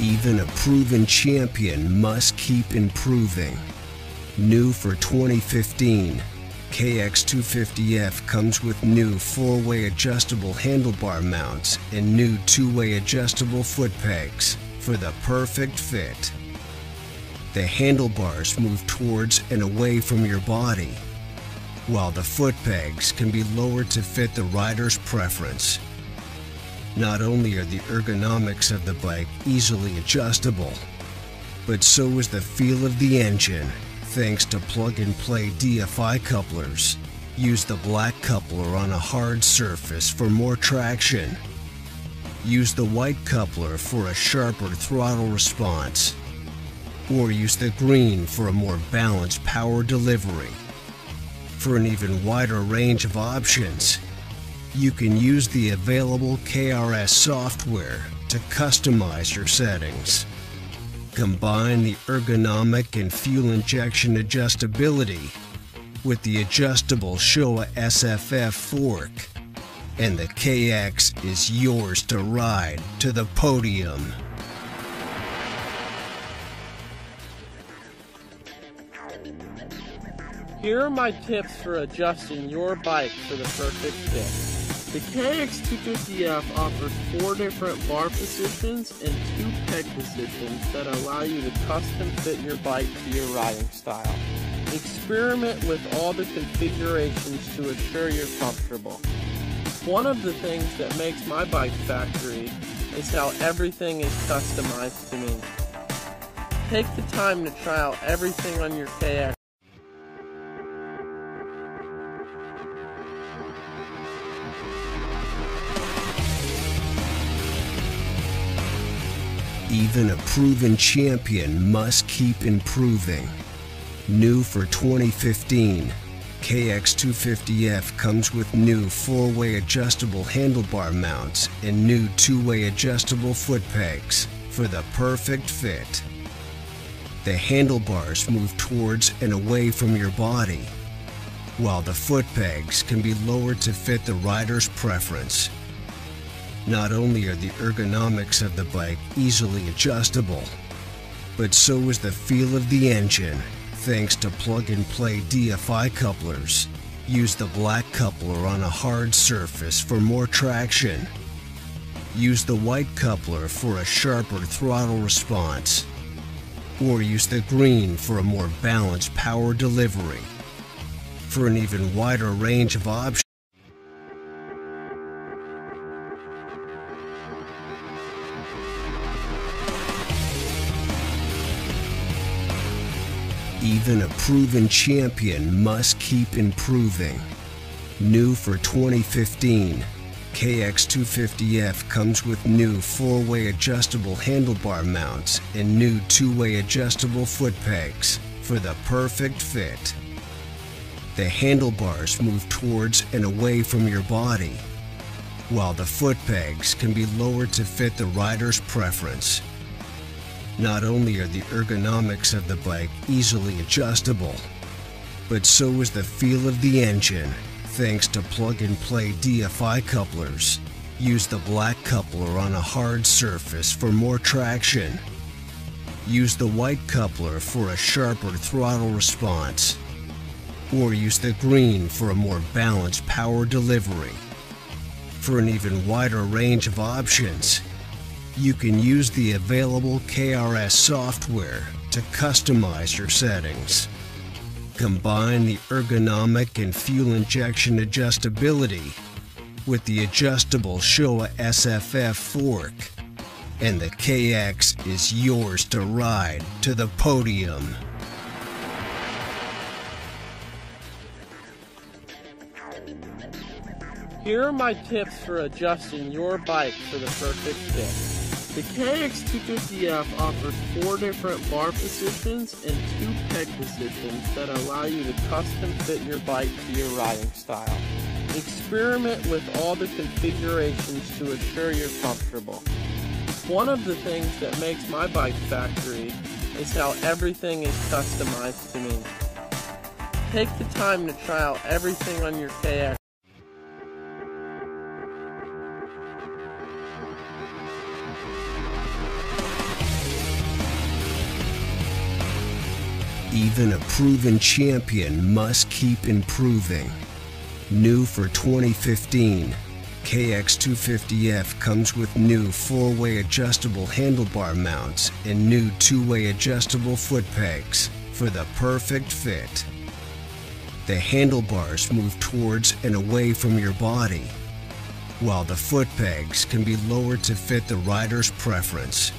Even a proven champion must keep improving. New for 2015, KX250F comes with new 4-way adjustable handlebar mounts and new 2-way adjustable foot pegs for the perfect fit. The handlebars move towards and away from your body, while the foot pegs can be lowered to fit the rider's preference. Not only are the ergonomics of the bike easily adjustable, but so is the feel of the engine thanks to plug-and-play DFI couplers. Use the black coupler on a hard surface for more traction. Use the white coupler for a sharper throttle response, or use the green for a more balanced power delivery. For an even wider range of options, you can use the available KRS software to customize your settings. Combine the ergonomic and fuel injection adjustability with the adjustable SHOWA SFF fork, and the KX is yours to ride to the podium. Here are my tips for adjusting your bike for the perfect fit. The KX250F offers 4 different bar positions and 2 peg positions that allow you to custom fit your bike to your riding style. Experiment with all the configurations to assure you're comfortable. One of the things that makes my bike factory is how everything is customized to me. Take the time to try out everything on your KX. Even a proven champion must keep improving. New for 2015, KX250F comes with new 4-way adjustable handlebar mounts and new 2-way adjustable foot pegs for the perfect fit. The handlebars move towards and away from your body, while the foot pegs can be lowered to fit the rider's preference. Not only are the ergonomics of the bike easily adjustable, but so is the feel of the engine thanks to plug-and-play DFI couplers. Use the black coupler on a hard surface for more traction. Use the white coupler for a sharper throttle response, or use the green for a more balanced power delivery. For an even wider range of options, even a proven champion must keep improving. New for 2015, KX250F comes with new 4-way adjustable handlebar mounts and new 2-way adjustable foot pegs for the perfect fit. The handlebars move towards and away from your body, while the foot pegs can be lowered to fit the rider's preference. Not only are the ergonomics of the bike easily adjustable, but so is the feel of the engine thanks to plug-and-play DFI couplers. Use the black coupler on a hard surface for more traction. Use the white coupler for a sharper throttle response, or use the green for a more balanced power delivery. For an even wider range of options, you can use the available KRS software to customize your settings. Combine the ergonomic and fuel injection adjustability with the adjustable SHOWA SFF fork, and the KX is yours to ride to the podium. Here are my tips for adjusting your bike for the perfect fit. The KX250F offers 4 different bar positions and 2 peg positions that allow you to custom fit your bike to your riding style. Experiment with all the configurations to assure you're comfortable. One of the things that makes my bike factory is how everything is customized to me. Take the time to try out everything on your KX. Even a proven champion must keep improving. New for 2015, KX250F comes with new 4-way adjustable handlebar mounts and new 2-way adjustable foot pegs for the perfect fit. The handlebars move towards and away from your body, while the foot pegs can be lowered to fit the rider's preference.